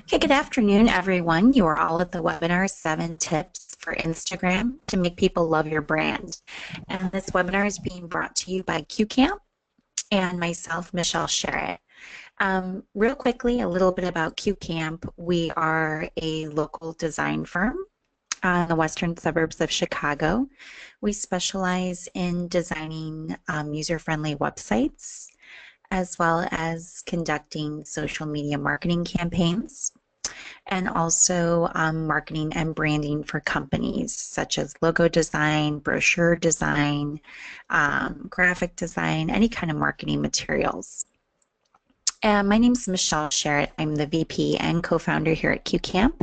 Okay, good afternoon, everyone. You are all at the webinar 7 Tips for Instagram to Make People Love Your Brand. And this webinar is being brought to you by QCamp and myself, Michelle Sherritt. Real quickly, a little bit about QCamp. We are a local design firm in the western suburbs of Chicago. We specialize in designing user-friendly websites as well as conducting social media marketing campaigns and also marketing and branding for companies such as logo design, brochure design, graphic design, any kind of marketing materials. And my name is Michelle Sherritt. I'm the VP and co-founder here at QCamp,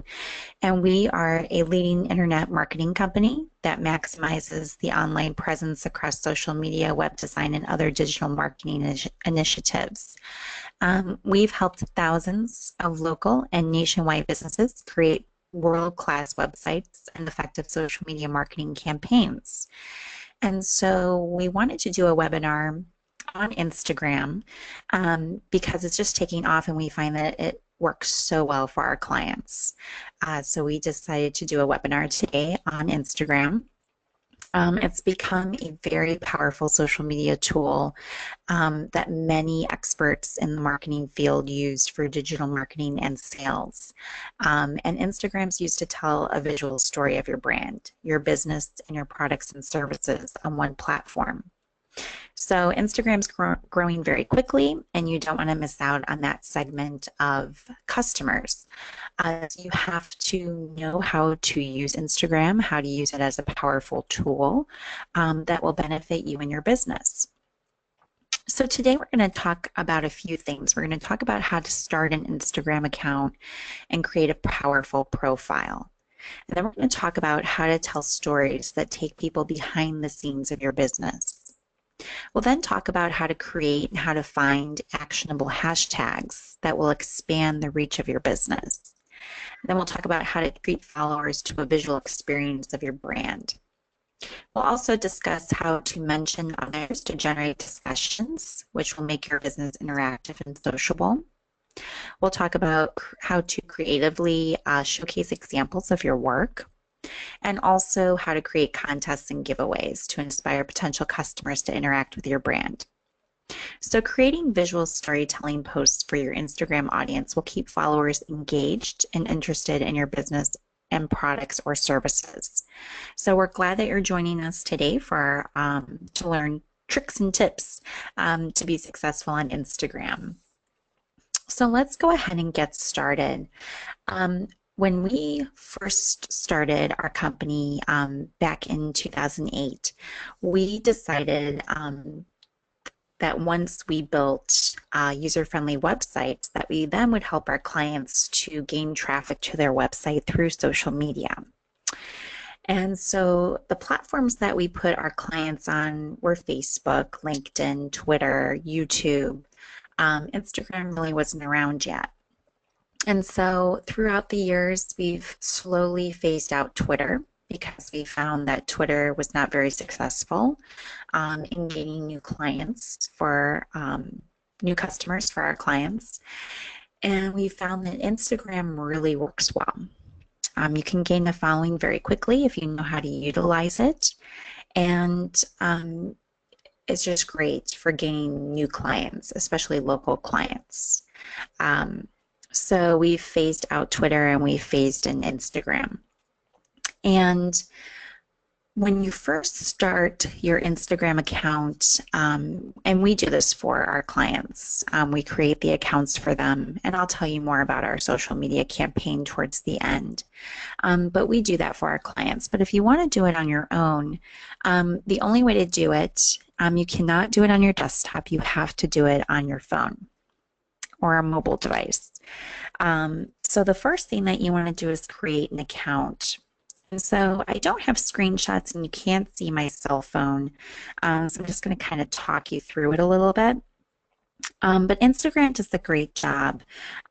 and we are a leading internet marketing company that maximizes the online presence across social media, web design, and other digital marketing initiatives. We've helped thousands of local and nationwide businesses create world-class websites and effective social media marketing campaigns. And so we wanted to do a webinar on Instagram because it's just taking off and we find that it works so well for our clients. So we decided to do a webinar today on Instagram. It's become a very powerful social media tool that many experts in the marketing field use for digital marketing and sales. And Instagram's used to tell a visual story of your brand, your business, and your products and services on one platform. So Instagram's growing very quickly, and you don't want to miss out on that segment of customers. You have to know how to use Instagram, how to use it as a powerful tool that will benefit you and your business. So today we're going to talk about a few things. We're going to talk about how to start an Instagram account and create a powerful profile. And then we're going to talk about how to tell stories that take people behind the scenes of your business. We'll then talk about how to create and how to find actionable hashtags that will expand the reach of your business. Then we'll talk about how to treat followers to a visual experience of your brand. We'll also discuss how to mention others to generate discussions, which will make your business interactive and sociable. We'll talk about how to creatively showcase examples of your work, and also how to create contests and giveaways to inspire potential customers to interact with your brand. So creating visual storytelling posts for your Instagram audience will keep followers engaged and interested in your business and products or services. So we're glad that you're joining us today for to learn tricks and tips to be successful on Instagram. So let's go ahead and get started. When we first started our company back in 2008, we decided that once we built user-friendly websites, that we then would help our clients to gain traffic to their website through social media. And so the platforms that we put our clients on were Facebook, LinkedIn, Twitter, YouTube. Instagram really wasn't around yet. And so throughout the years, we've slowly phased out Twitter because we found that Twitter was not very successful in gaining new clients for new customers for our clients. And we found that Instagram really works well. You can gain a following very quickly if you know how to utilize it. And it's just great for gaining new clients, especially local clients. So we've phased out Twitter and we've phased in Instagram. And when you first start your Instagram account, and we do this for our clients, we create the accounts for them, and I'll tell you more about our social media campaign towards the end. But we do that for our clients. But if you want to do it on your own, the only way to do it, you cannot do it on your desktop. You have to do it on your phone or a mobile device. So the first thing that you want to do is create an account. And so I don't have screenshots and you can't see my cell phone, so I'm just going to kind of talk you through it a little bit. But Instagram does a great job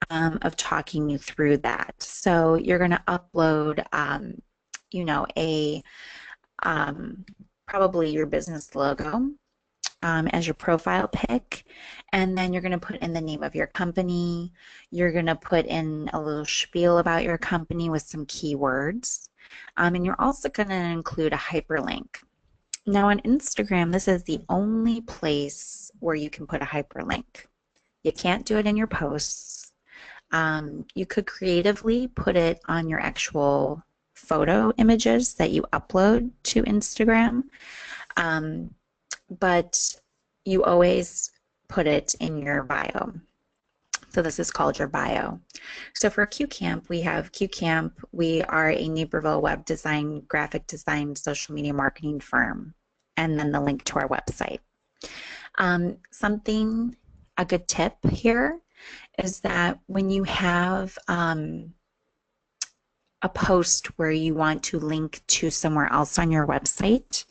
of talking you through that. So you're going to upload, you know, probably your business logo. as your profile pic, and then you're going to put in the name of your company. You're going to put in a little spiel about your company with some keywords, and you're also going to include a hyperlink. Now on Instagram, this is the only place where you can put a hyperlink. You can't do it in your posts. You could creatively put it on your actual photo images that you upload to Instagram, but you always put it in your bio. So this is called your bio. So for QCamp, we have QCamp. We are a Naperville web design, graphic design, social media marketing firm, and then the link to our website. A good tip here is that when you have a post where you want to link to somewhere else on your website,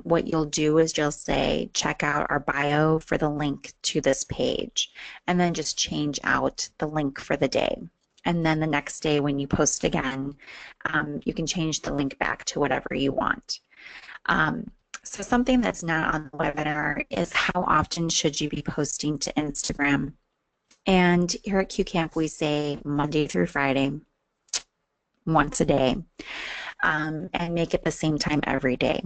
what you'll do is you'll say, check out our bio for the link to this page, and then just change out the link for the day. And then the next day when you post again, you can change the link back to whatever you want. So something that's not on the webinar is how often should you be posting to Instagram? And here at QCamp, we say Monday through Friday, once a day, and make it the same time every day.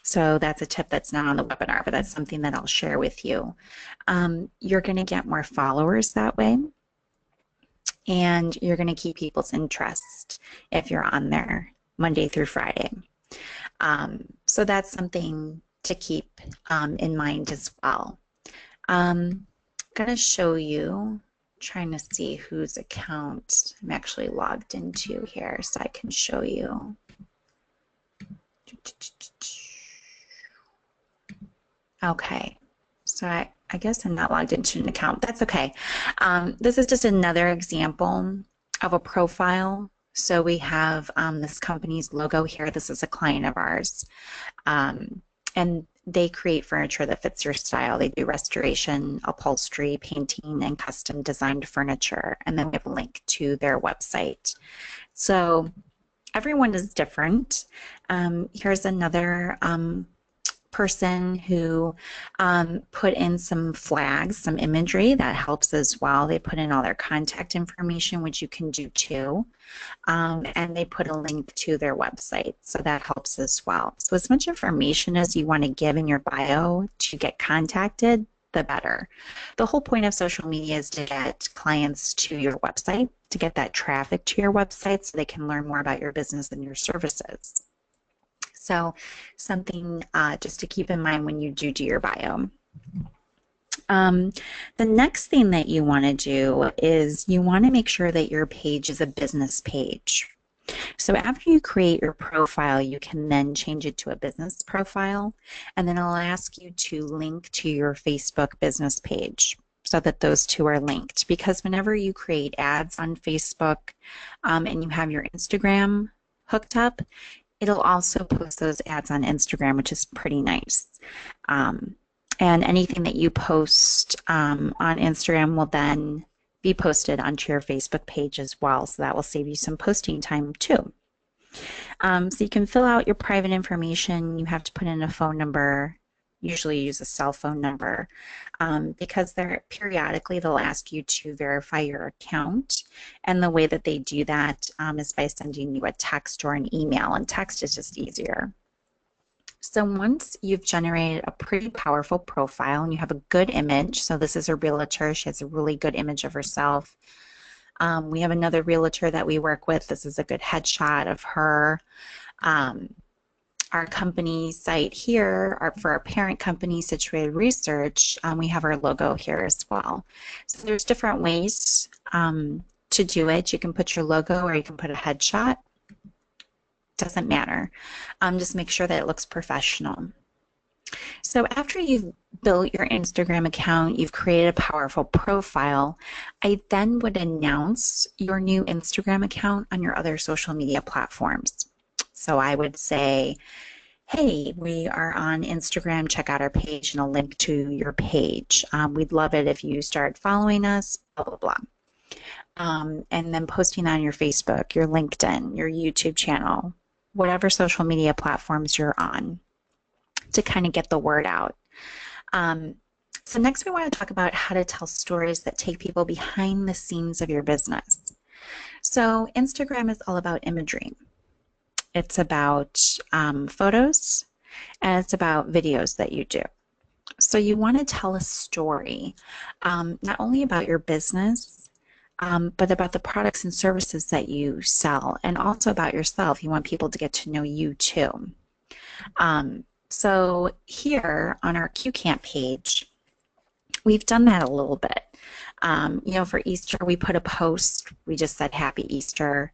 So that's a tip that's not on the webinar, but that's something that I'll share with you. You're going to get more followers that way, and you're going to keep people's interest if you're on there Monday through Friday. So that's something to keep in mind as well. I'm going to show you, trying to see whose account I'm actually logged into here so I can show you. Okay, so I guess I'm not logged into an account. That's okay. This is just another example of a profile. So we have this company's logo here. This is a client of ours. And they create furniture that fits your style. They do restoration, upholstery, painting, and custom designed furniture. And then we have a link to their website. So everyone is different. Here's another person who put in some flags, some imagery that helps as well. They put in all their contact information, which you can do too. And they put a link to their website, so that helps as well. So as much information as you want to give in your bio to get contacted, the better. The whole point of social media is to get clients to your website, to get that traffic to your website so they can learn more about your business and your services. So something just to keep in mind when you do your bio. The next thing that you want to do is you want to make sure that your page is a business page. So after you create your profile, you can then change it to a business profile, and then it'll ask you to link to your Facebook business page so that those two are linked. Because whenever you create ads on Facebook and you have your Instagram hooked up, it'll also post those ads on Instagram, which is pretty nice. And anything that you post on Instagram will then be posted onto your Facebook page as well. So that will save you some posting time too. So you can fill out your private information. You have to put in a phone number. Usually use a cell phone number because periodically they'll ask you to verify your account. And the way that they do that is by sending you a text or an email, and text is just easier. So once you've generated a pretty powerful profile and you have a good image, so this is a realtor, she has a really good image of herself. We have another realtor that we work with. This is a good headshot of her. Our company site here, for our parent company, Situated Research, we have our logo here as well. So there's different ways to do it. You can put your logo or you can put a headshot. Doesn't matter. Just make sure that it looks professional. So after you've built your Instagram account, you've created a powerful profile, I then would announce your new Instagram account on your other social media platforms. So I would say, hey, we are on Instagram, check out our page and a link to your page. We'd love it if you start following us, blah, blah, blah. And then posting on your Facebook, your LinkedIn, your YouTube channel, whatever social media platforms you're on, to kind of get the word out. So next we want to talk about how to tell stories that take people behind the scenes of your business. So Instagram is all about imagery. It's about photos, and it's about videos that you do. So you want to tell a story, not only about your business, but about the products and services that you sell, and also about yourself. You want people to get to know you too. So here on our QCamp page, we've done that a little bit. For Easter, we put a post. We just said Happy Easter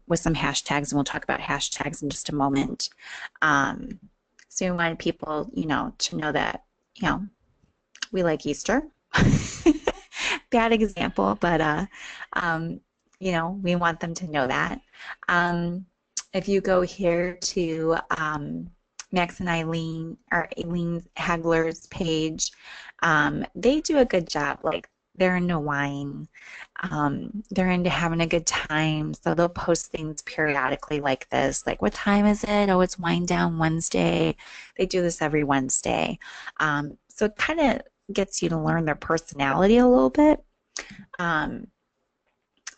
with some hashtags, and we'll talk about hashtags in just a moment. So we wanted people, to know that, we like Easter. Bad example, but, we want them to know that. If you go here to Max and Eileen, or Eileen Hagler's page, they do a good job. Like, they're into wine. They're into having a good time. So they'll post things periodically like this. Like, what time is it? Oh, it's Wine Down Wednesday. They do this every Wednesday. So it kind of gets you to learn their personality a little bit.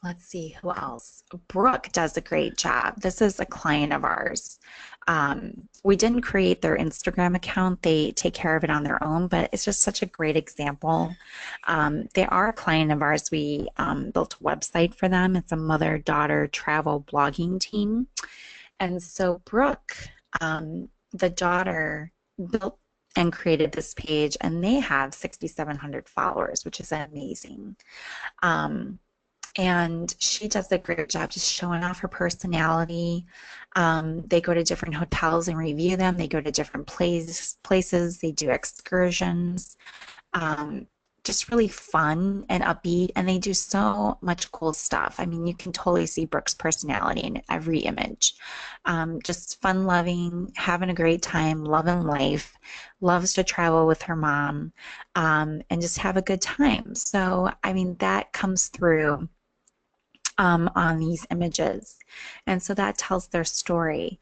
Let's see, who else? Brooke does a great job. This is a client of ours. We didn't create their Instagram account. They take care of it on their own, but it's just such a great example. They are a client of ours. We built a website for them. It's a mother-daughter travel blogging team. And so Brooke, the daughter, built and created this page, and they have 6,700 followers, which is amazing. And she does a great job just showing off her personality. They go to different hotels and review them. They go to different places. They do excursions. Just really fun and upbeat, and they do so much cool stuff. I mean, you can totally see Brooke's personality in every image. Just fun-loving, having a great time, loving life, loves to travel with her mom, and just have a good time. So, I mean, that comes through on these images, and so that tells their story.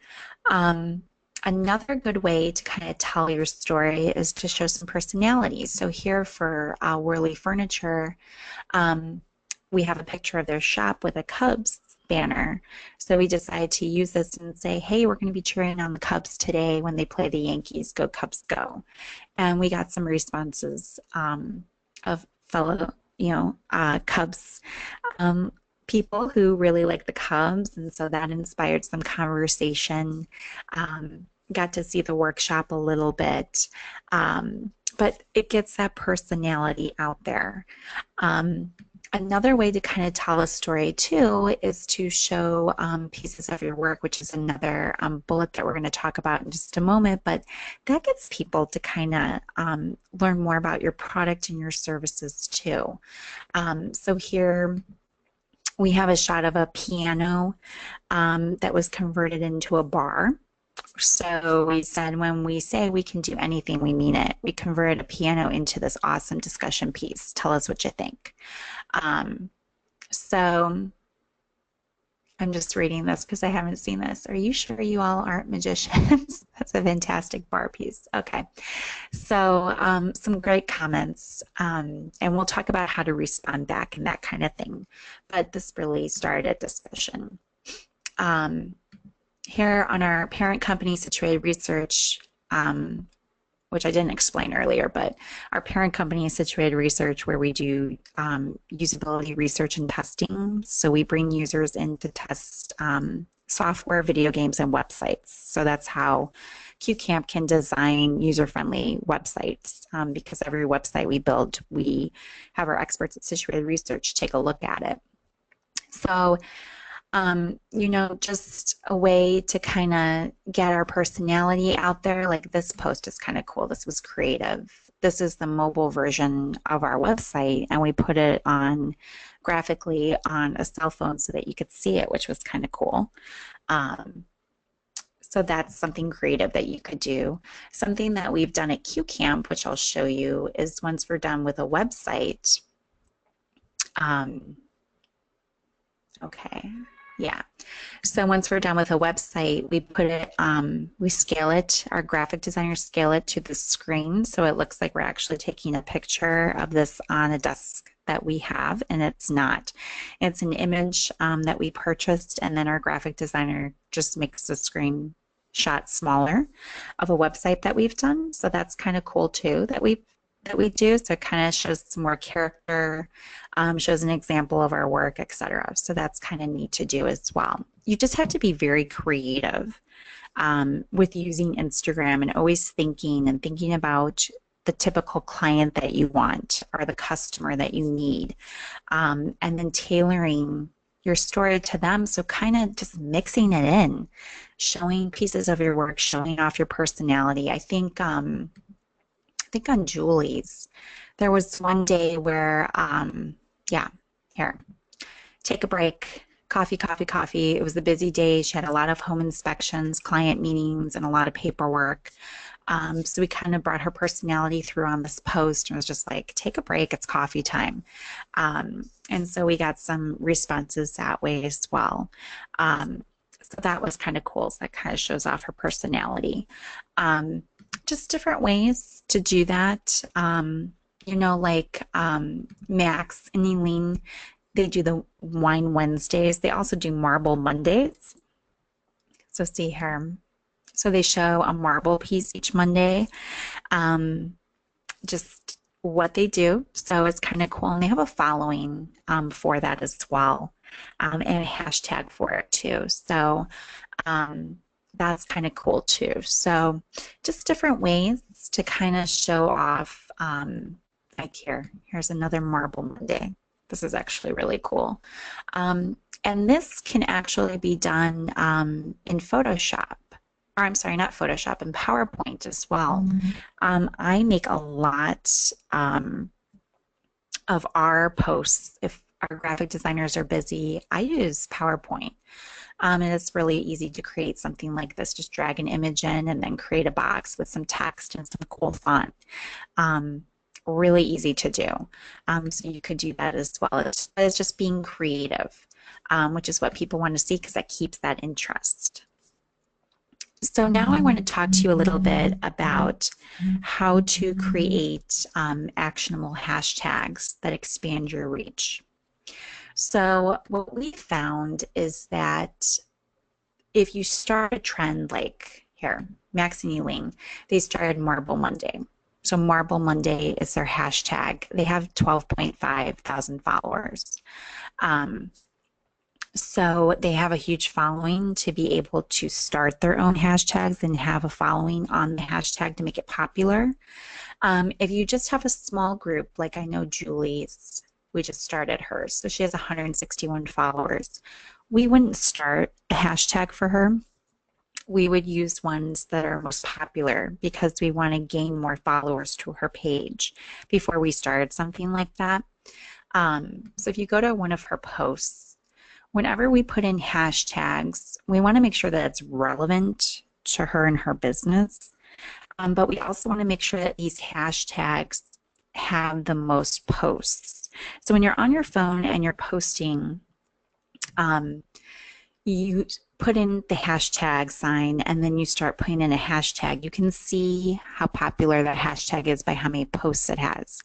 Another good way to kind of tell your story is to show some personality. So here for Whirly Furniture, we have a picture of their shop with a Cubs banner. So we decided to use this and say, hey, we're going to be cheering on the Cubs today when they play the Yankees. Go Cubs, go. And we got some responses of fellow, Cubs people who really like the Cubs, and so that inspired some conversation. Got to see the workshop a little bit, but it gets that personality out there. Another way to kind of tell a story too is to show pieces of your work, which is another bullet that we're going to talk about in just a moment, but that gets people to kind of learn more about your product and your services too. So here we have a shot of a piano that was converted into a bar. So we said, when we say we can do anything, we mean it. We converted a piano into this awesome discussion piece. Tell us what you think. So I'm just reading this because I haven't seen this. Are you sure you all aren't magicians? That's a fantastic bar piece. Okay. So some great comments, and we'll talk about how to respond back and that kind of thing. But this really started a discussion. Here on our parent company, Situated Research, which I didn't explain earlier, but our parent company is Situated Research, where we do usability research and testing. So we bring users in to test software, video games, and websites. So that's how QCamp can design user-friendly websites, because every website we build, we have our experts at Situated Research take a look at it. So just a way to kind of get our personality out there. Like, this post is kind of cool. This was creative. This is the mobile version of our website, and we put it on graphically on a cell phone so that you could see it, which was kind of cool. So that's something creative that you could do. Something that we've done at QCamp, which I'll show you, is once we're done with a website. Okay. Yeah. So once we're done with a website, we put it, we scale it, our graphic designers scale it to the screen so it looks like we're actually taking a picture of this on a desk that we have, and it's not. It's an image that we purchased, and then our graphic designer just makes the screenshot smaller of a website that we've done. So that's kind of cool too that we do. So it kind of shows some more character, shows an example of our work, etc. So that's kind of neat to do as well. You just have to be very creative with using Instagram and always thinking about the typical client that you want or the customer that you need, and then tailoring your story to them. So kind of just mixing it in, showing pieces of your work, showing off your personality. I think on Julie's, there was one day where, yeah, here, take a break, coffee, coffee, coffee. It was a busy day. She had a lot of home inspections, client meetings, and a lot of paperwork. So we kind of brought her personality through on this post and was just like, take a break, it's coffee time. And so we got some responses that way as well. So that was kind of cool. So that kind of shows off her personality. Just different ways to do that. Like Max and Eileen, they do the Wine Wednesdays. They also do Marble Mondays. So see here. So they show a marble piece each Monday, just what they do. So it's kind of cool. And they have a following for that as well, and a hashtag for it too. So that's kind of cool too. So just different ways to kind of show off. Like here's another Marble Monday. This is actually really cool. And this can actually be done in Photoshop. Or I'm sorry, not Photoshop, in PowerPoint as well. I make a lot of our posts. If our graphic designers are busy, I use PowerPoint. And it's really easy to create something like this. Just drag an image in and then create a box with some text and some cool font. Really easy to do. So you could do that as well. It's just being creative, which is what people want to see because that keeps that interest. So now I want to talk to you a little bit about how to create actionable hashtags that expand your reach. So what we found is that if you start a trend like here, Max and Ewing, they started Marble Monday. So Marble Monday is their hashtag. They have 12.5 thousand followers. So they have a huge following to be able to start their own hashtags and have a following on the hashtag to make it popular. If you just have a small group, like I know Julie's, we just started hers, so she has 161 followers. We wouldn't start a hashtag for her. We would use ones that are most popular because we want to gain more followers to her page before we started something like that. So if you go to one of her posts, whenever we put in hashtags, we want to make sure that it's relevant to her and her business. But we also want to make sure that these hashtags have the most posts. So when you're on your phone and you're posting, you put in the hashtag sign and then you start putting in a hashtag. You can see how popular that hashtag is by how many posts it has.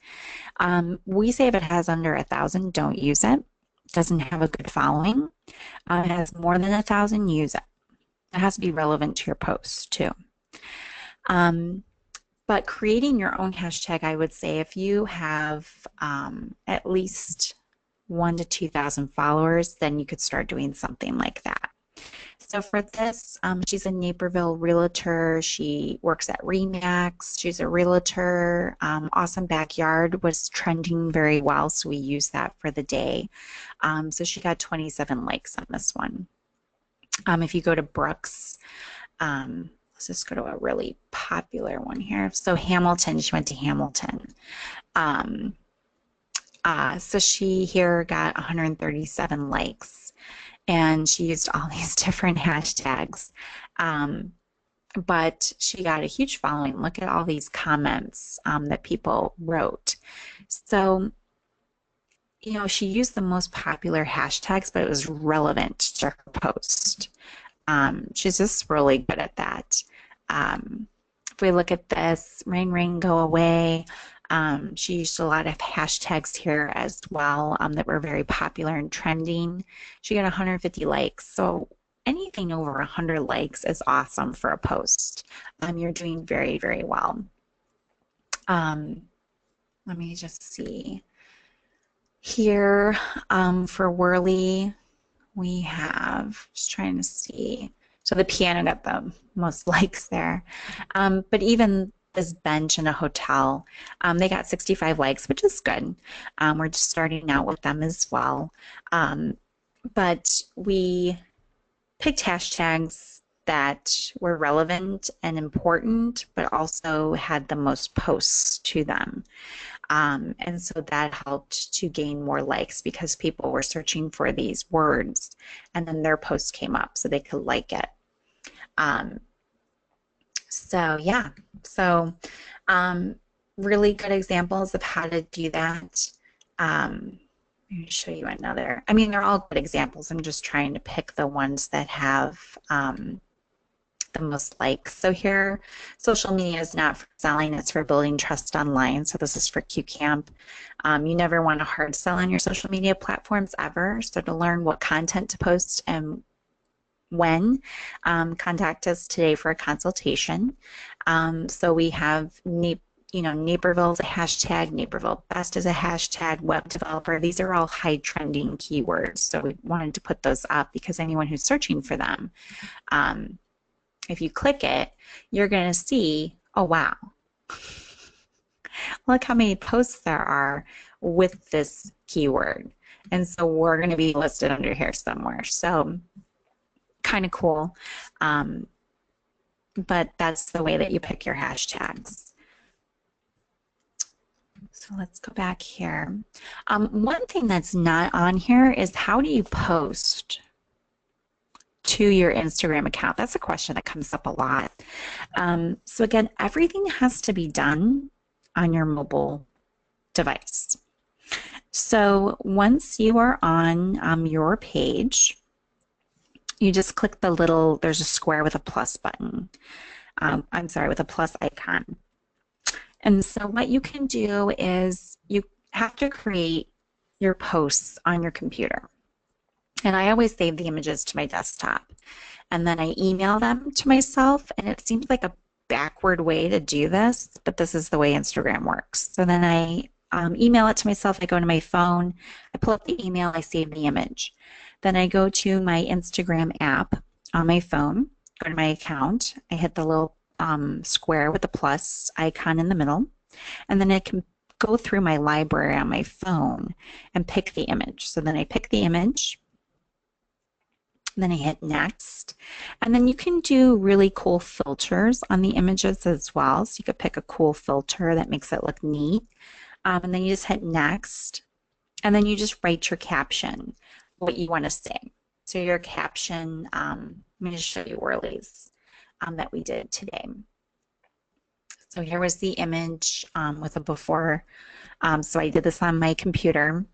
We say if it has under 1,000, don't use it. Doesn't have a good following. It has more than 1,000, use it. It has to be relevant to your post too. But creating your own hashtag, I would say if you have at least 1,000 to 2,000 followers, then you could start doing something like that. So for this, she's a Naperville realtor. She works at Remax. She's a realtor. Awesome Backyard was trending very well, so we used that for the day. So she got 27 likes on this one. If you go to Brooks, let's just go to a really popular one here. So Hamilton, she went to Hamilton. So she here got 137 likes. And she used all these different hashtags. But she got a huge following. Look at all these comments that people wrote. So you know, she used the most popular hashtags, but it was relevant to her post. She's just really good at that. If we look at this, ring, ring, go away. She used a lot of hashtags here as well that were very popular and trending. She got 150 likes. So anything over 100 likes is awesome for a post. You're doing very, very well. Let me just see. Here for Whirly, we have, just trying to see. So the piano got the most likes there. But even this bench in a hotel, they got 65 likes, which is good. We're just starting out with them as well. But we picked hashtags that were relevant and important, but also had the most posts to them. And so that helped to gain more likes because people were searching for these words and then their post came up so they could like it. So yeah, so really good examples of how to do that. Let me show you another. I mean, they're all good examples. I'm just trying to pick the ones that have the most likes. So here, social media is not for selling, it's for building trust online. So this is for QCamp. You never want to hard sell on your social media platforms ever. So to learn what content to post and when, contact us today for a consultation. So we have Naperville is a hashtag, Naperville Best is a hashtag, web developer. These are all high trending keywords. So we wanted to put those up because anyone who's searching for them, if you click it, you're going to see, oh wow, look how many posts there are with this keyword. And so we're going to be listed under here somewhere. So kind of cool. But that's the way that you pick your hashtags. So let's go back here. One thing that's not on here is how do you post to your Instagram account? That's a question that comes up a lot. So again, everything has to be done on your mobile device. So once you are on your page, you just click the little, there's a square with a plus button. I'm sorry, with a plus icon. And so what you can do is you have to create your posts on your computer. And I always save the images to my desktop. And then I email them to myself, and it seems like a backward way to do this, but this is the way Instagram works. So then I email it to myself, I go to my phone, I pull up the email, I save the image. Then I go to my Instagram app on my phone, go to my account, I hit the little square with the plus icon in the middle, and then I can go through my library on my phone and pick the image. So then I pick the image, then I hit next, and then you can do really cool filters on the images as well. So you could pick a cool filter that makes it look neat, and then you just hit next, and then you just write your caption, what you want to say. So your caption, let me just show you Whirly's that we did today. So here was the image with a before. So I did this on my computer,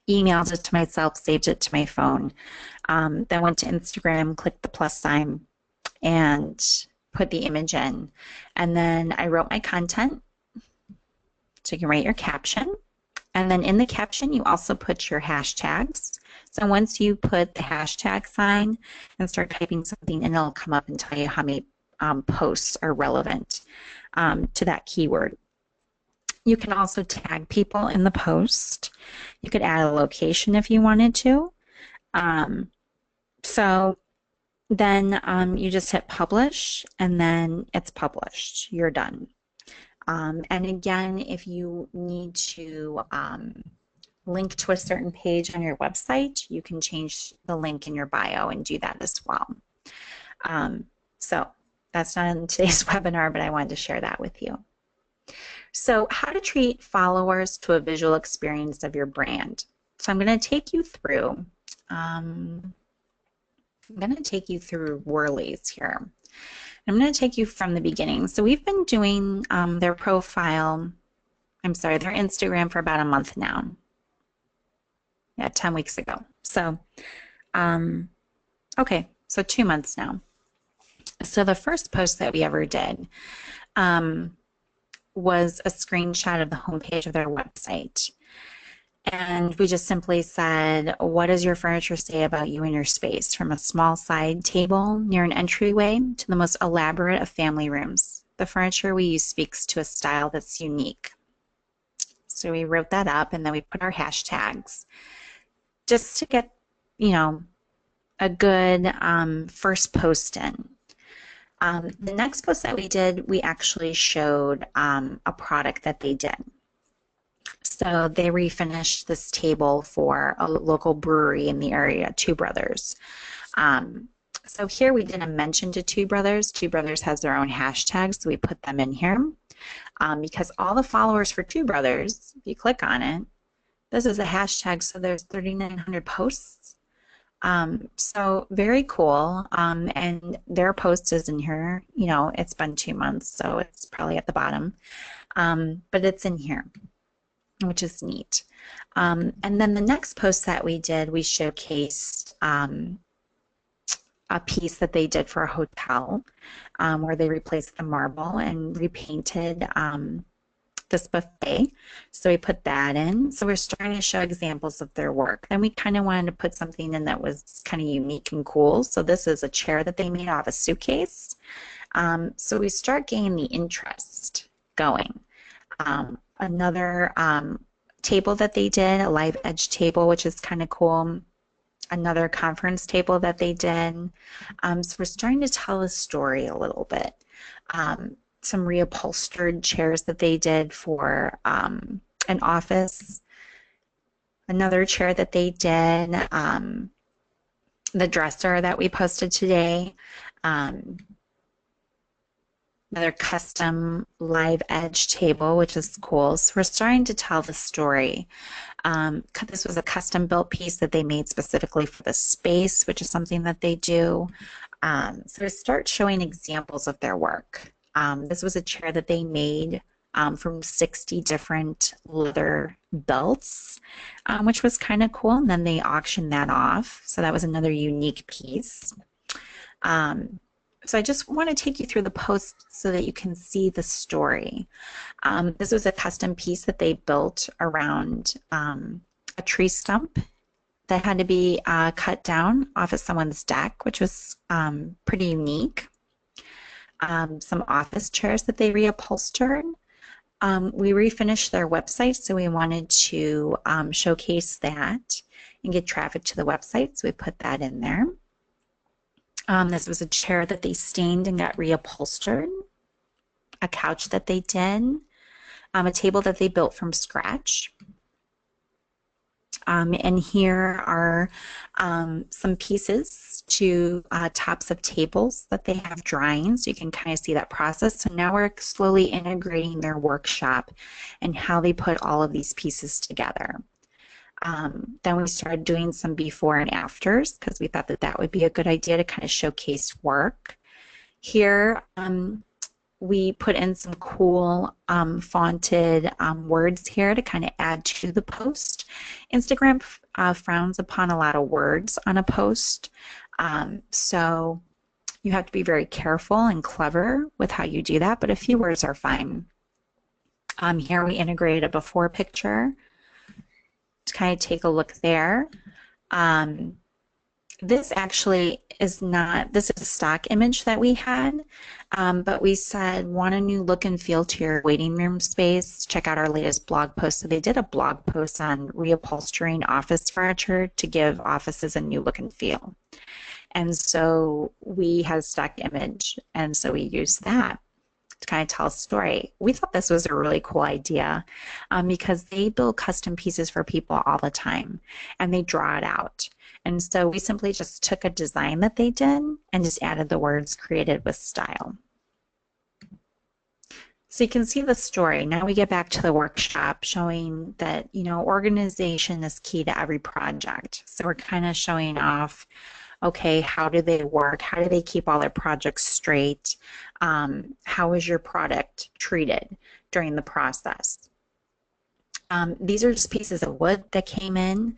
emailed it to myself, saved it to my phone, then went to Instagram, clicked the plus sign, and put the image in. And then I wrote my content. So you can write your caption. And then in the caption, you also put your hashtags. So once you put the hashtag sign and start typing something in, it'll come up and tell you how many posts are relevant to that keyword. You can also tag people in the post. You could add a location if you wanted to. So then you just hit publish, and then it's published. You're done. And again, if you need to link to a certain page on your website, you can change the link in your bio and do that as well. So that's not in today's webinar, but I wanted to share that with you. So how to treat followers to a visual experience of your brand. So I'm going to take you through, Whirly's here. I'm going to take you from the beginning. So we've been doing their Instagram for about a month now. Yeah, 10 weeks ago. So, okay, so 2 months now. So the first post that we ever did was a screenshot of the homepage of their website. And we just simply said, what does your furniture say about you and your space? From a small side table near an entryway to the most elaborate of family rooms. The furniture we use speaks to a style that's unique. So we wrote that up, and then we put our hashtags just to get, you know, a good first post in. The next post that we did, we actually showed a product that they did. So they refinished this table for a local brewery in the area, Two Brothers. So here we did a mention to Two Brothers. Two Brothers has their own hashtags, so we put them in here. Because all the followers for Two Brothers, if you click on it, this is a hashtag, so there's 3,900 posts. So very cool. And their post is in here. You know, it's been 2 months, so it's probably at the bottom. But it's in here, which is neat. And then the next post that we did, we showcased a piece that they did for a hotel where they replaced the marble and repainted this buffet. So we put that in. So we're starting to show examples of their work. Then we kind of wanted to put something in that was kind of unique and cool. So this is a chair that they made out of a suitcase. So we start getting the interest going. Another table that they did, a live edge table, which is kind of cool. Another conference table that they did. So we're starting to tell a story a little bit. Some reupholstered chairs that they did for an office. Another chair that they did, the dresser that we posted today. Another custom live edge table, which is cool. So we're starting to tell the story. This was a custom built piece that they made specifically for the space, which is something that they do. So we start showing examples of their work. This was a chair that they made from 60 different leather belts, which was kind of cool. And then they auctioned that off. So that was another unique piece. So I just want to take you through the post so that you can see the story. This was a custom piece that they built around a tree stump that had to be cut down off of someone's deck, which was pretty unique. Some office chairs that they reupholstered. We refinished their website, so we wanted to showcase that and get traffic to the website, so we put that in there. This was a chair that they stained and got reupholstered, a couch that they did, a table that they built from scratch. And here are some pieces to tops of tables that they have drying, so you can kind of see that process. So now we're slowly integrating their workshop and how they put all of these pieces together. Then we started doing some before and afters because we thought that that would be a good idea to kind of showcase work. Here we put in some cool fonted words here to kind of add to the post. Instagram frowns upon a lot of words on a post, so you have to be very careful and clever with how you do that, but a few words are fine. Here we integrated a before picture to kind of take a look there. This actually is not, this is a stock image that we had, but we said, want a new look and feel to your waiting room space? Check out our latest blog post. So they did a blog post on reupholstering office furniture to give offices a new look and feel. And so we had a stock image, and so we used that to kind of tell a story. We thought this was a really cool idea because they build custom pieces for people all the time, and they draw it out. And so we simply just took a design that they did and just added the words created with style. So you can see the story. Now we get back to the workshop showing that, you know, organization is key to every project. So we're kind of showing off, okay, how do they work? How do they keep all their projects straight? How is your product treated during the process? These are just pieces of wood that came in.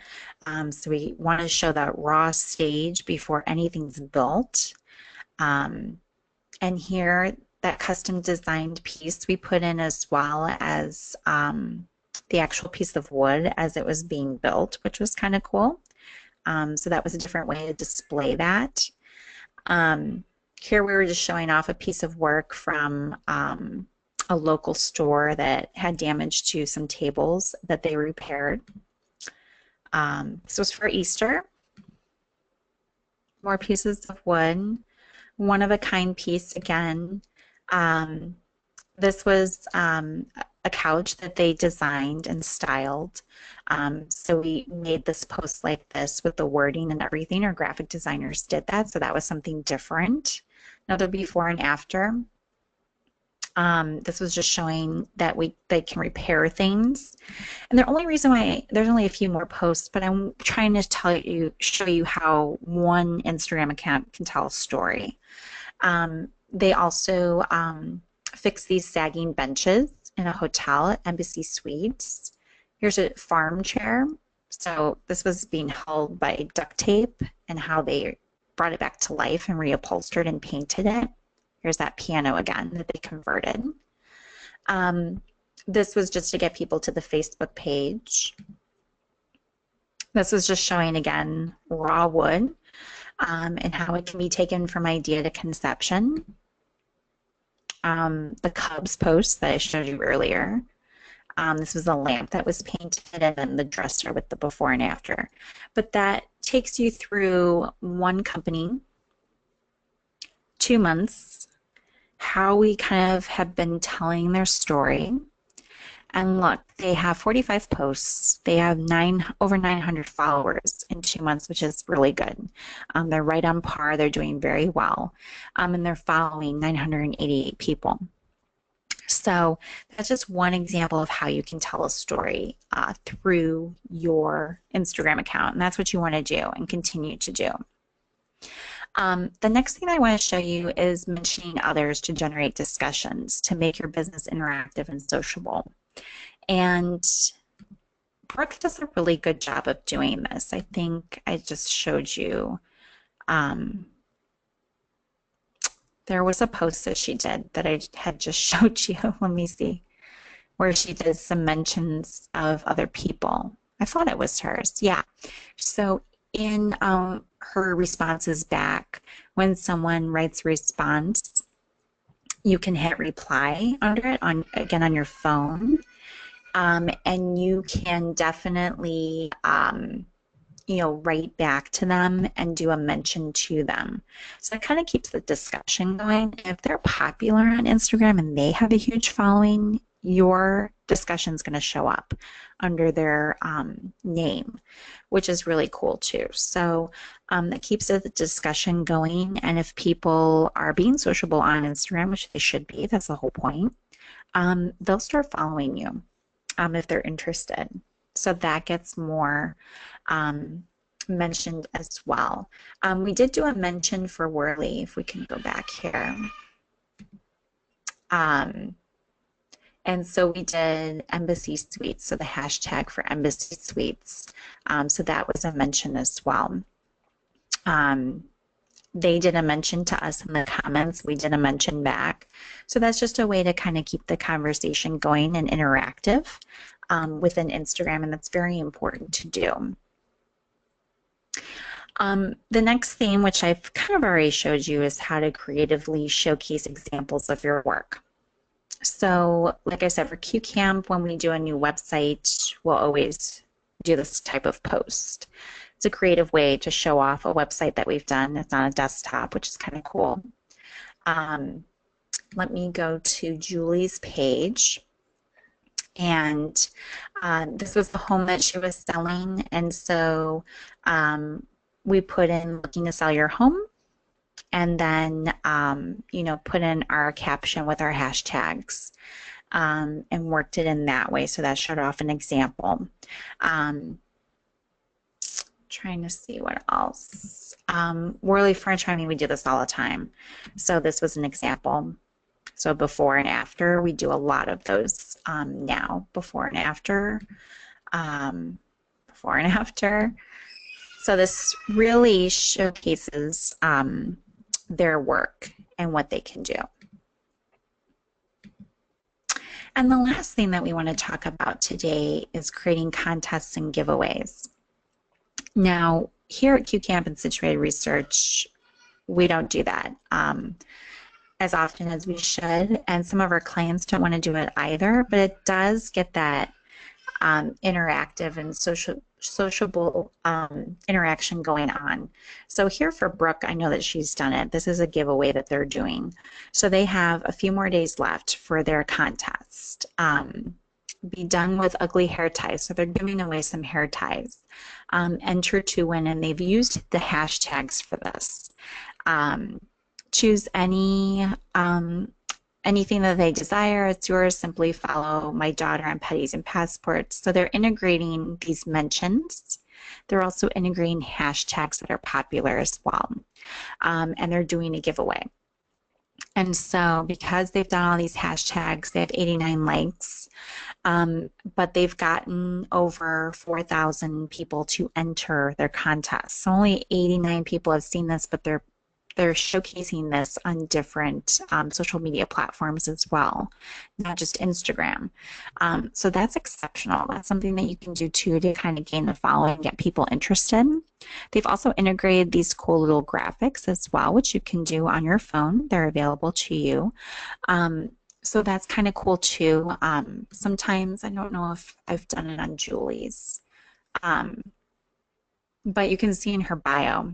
So we want to show that raw stage before anything's built. Um, and here, that custom designed piece we put in as well as the actual piece of wood as it was being built, which was kind of cool. So that was a different way to display that. Here we were just showing off a piece of work from a local store that had damage to some tables that they repaired. This was for Easter. More pieces of wood. One of a kind piece again. This was a couch that they designed and styled. So we made this post like this with the wording and everything. Our graphic designers did that, so that was something different. Another before and after. This was just showing that they can repair things. And the only reason why there's only a few more posts, but I'm trying to show you how one Instagram account can tell a story. They also fix these sagging benches in a hotel at Embassy Suites. Here's a farm chair. So this was being held by duct tape and how they brought it back to life and reupholstered and painted it. Here's that piano again that they converted. This was just to get people to the Facebook page. This was just showing again raw wood and how it can be taken from idea to conception. The Cubs post that I showed you earlier. This was a lamp that was painted and then the dresser with the before and after. But that takes you through one company, 2 months, how we kind of have been telling their story. And look, they have 45 posts. They have over 900 followers in 2 months, which is really good. They're right on par. They're doing very well. And they're following 988 people. So that's just one example of how you can tell a story through your Instagram account. And that's what you want to do and continue to do. The next thing I want to show you is mentioning others to generate discussions to make your business interactive and sociable. And Brooke does a really good job of doing this. I think I just showed you. There was a post that she did that I had just showed you. Let me see. Where she did some mentions of other people. I thought it was hers. Yeah. So in her responses back, when someone writes a response, you can hit reply under it again on your phone. And you can definitely write back to them and do a mention to them. So it kind of keeps the discussion going. If they're popular on Instagram and they have a huge following, your discussion is going to show up under their name, which is really cool too. So that keeps the discussion going. And if people are being sociable on Instagram, which they should be, that's the whole point, they'll start following you if they're interested. So that gets more mentioned as well. We did do a mention for Whirly, if we can go back here. And so we did Embassy Suites, so the hashtag for Embassy Suites. So that was a mention as well. They did a mention to us in the comments. We did a mention back. So that's just a way to kind of keep the conversation going and interactive within Instagram, and that's very important to do. The next theme, which I've kind of already showed you, is how to creatively showcase examples of your work. So, like I said, for QCamp, when we do a new website, we'll always do this type of post. It's a creative way to show off a website that we've done. It's on a desktop, which is kind of cool. Let me go to Julie's page. And this was the home that she was selling. And so we put in looking to sell your home. And then, put in our caption with our hashtags and worked it in that way. So that showed off an example. Trying to see what else. Whirly Furniture, I mean, we do this all the time. So this was an example. So before and after, we do a lot of those now, before and after, um, before and after. So this really showcases their work and what they can do. And the last thing that we want to talk about today is creating contests and giveaways. Now, here at QCamp and Situated Research, we don't do that as often as we should, and some of our clients don't want to do it either, but it does get that interactive and sociable interaction going on. So here for Brooke, I know that she's done it. This is a giveaway that they're doing. So they have a few more days left for their contest. Be done with ugly hair ties. So they're giving away some hair ties. Enter to win, and they've used the hashtags for this. Choose any anything that they desire. It's yours. Simply follow my daughter on Petties and Passports. So they're integrating these mentions. They're also integrating hashtags that are popular as well. And they're doing a giveaway. And so because they've done all these hashtags, they have 89 likes, but they've gotten over 4,000 people to enter their contest. So only 89 people have seen this, but they're showcasing this on different social media platforms as well, not just Instagram. So that's exceptional. That's something that you can do too to kind of gain the following, get people interested. They've also integrated these cool little graphics as well, which you can do on your phone. They're available to you. So that's kind of cool too. Sometimes, I don't know if I've done it on Julie's, but you can see in her bio,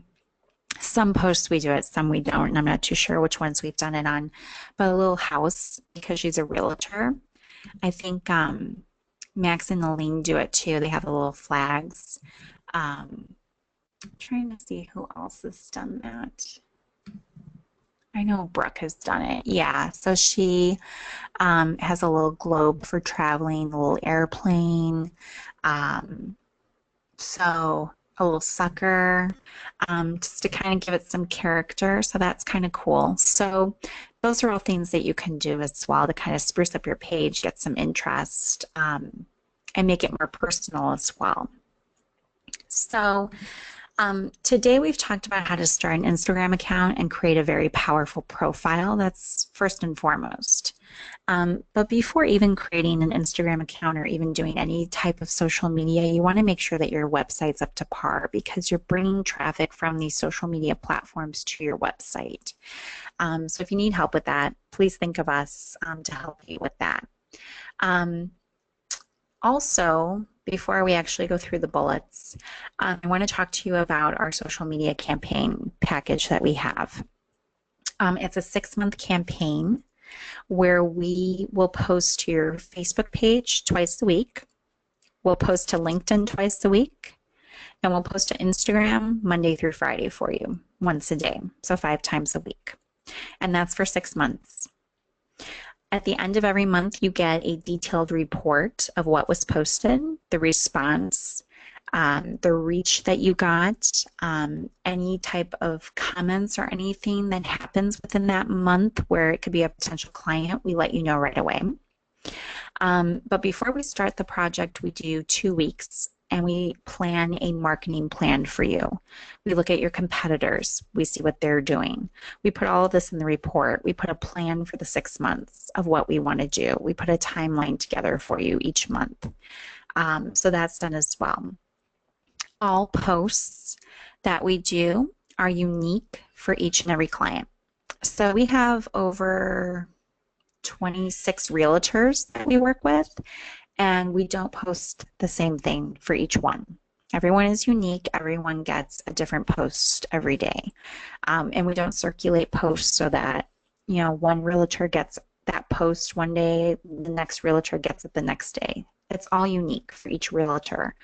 some posts we do it, some we don't, and I'm not too sure which ones we've done it on. But a little house, because she's a realtor. I think Max and Aline do it too. They have the little flags. I'm trying to see who else has done that. I know Brooke has done it. Yeah, so she has a little globe for traveling, a little airplane. So a little sucker, just to kind of give it some character. So that's kind of cool. So those are all things that you can do as well to kind of spruce up your page, get some interest, and make it more personal as well. So today we've talked about how to start an Instagram account and create a very powerful profile. That's first and foremost. But before even creating an Instagram account or even doing any type of social media, you want to make sure that your website's up to par, because you're bringing traffic from these social media platforms to your website. So if you need help with that, please think of us to help you with that. Also, before we actually go through the bullets, I want to talk to you about our social media campaign package that we have. It's a 6-month campaign where we will post to your Facebook page twice a week. We'll post to LinkedIn twice a week. And we'll post to Instagram Monday through Friday for you, once a day, so 5 times a week. And that's for 6 months. At the end of every month, you get a detailed report of what was posted, the response, the reach that you got, any type of comments or anything that happens within that month where it could be a potential client, we let you know right away. But before we start the project, we do 2 weeks and we plan a marketing plan for you. We look at your competitors. We see what they're doing. We put all of this in the report. We put a plan for the 6 months of what we want to do. We put a timeline together for you each month. So that's done as well. All posts that we do are unique for each and every client. So we have over 26 realtors that we work with, and we don't post the same thing for each one. Everyone is unique. Everyone gets a different post every day. And we don't circulate posts so that, you know, one realtor gets that post one day, the next realtor gets it the next day. It's all unique for each realtor.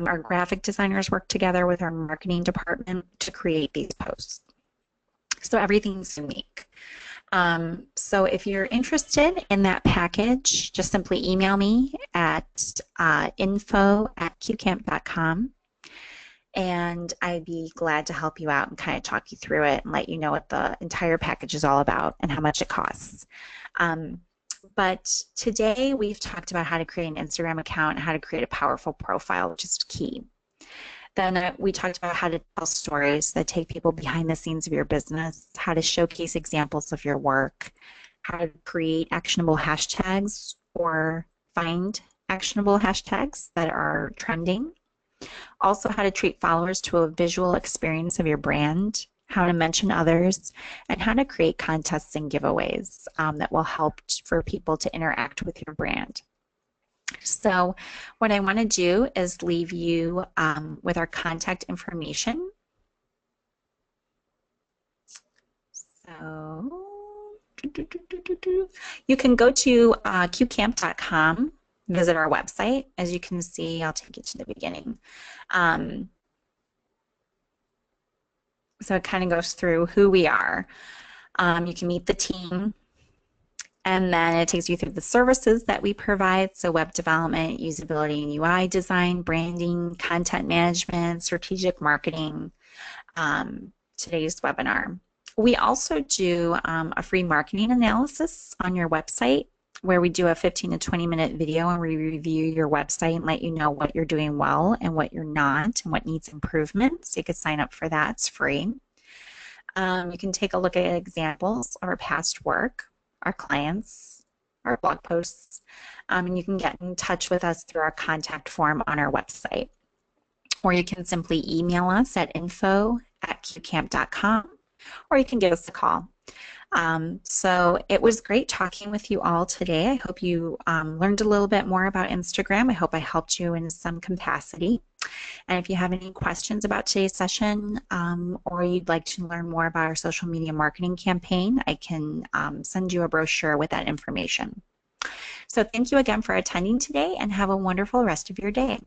Our graphic designers work together with our marketing department to create these posts. So everything's unique. So if you're interested in that package, just simply email me at info@qcamp.com. and I'd be glad to help you out and kind of talk you through it and let you know what the entire package is all about and how much it costs. Um, but today we've talked about how to create an Instagram account and how to create a powerful profile, which is key. Then we talked about how to tell stories that take people behind the scenes of your business, how to showcase examples of your work, how to create actionable hashtags or find actionable hashtags that are trending. Also, how to treat followers to a visual experience of your brand, how to mention others, and how to create contests and giveaways that will help for people to interact with your brand. So what I want to do is leave you with our contact information. So you can go to qcamp.com, visit our website. As you can see, I'll take you to the beginning. So it kind of goes through who we are. You can meet the team. And then it takes you through the services that we provide, so web development, usability and UI design, branding, content management, strategic marketing, today's webinar. We also do a free marketing analysis on your website where we do a 15 to 20-minute video and we review your website and let you know what you're doing well and what you're not and what needs improvement. So you could sign up for that. It's free. You can take a look at examples of our past work, our clients, our blog posts, and you can get in touch with us through our contact form on our website. Or you can simply email us at info@qcamp.com, or you can give us a call. So it was great talking with you all today. I hope you learned a little bit more about Instagram. I hope I helped you in some capacity. And if you have any questions about today's session or you'd like to learn more about our social media marketing campaign, I can send you a brochure with that information. So thank you again for attending today and have a wonderful rest of your day.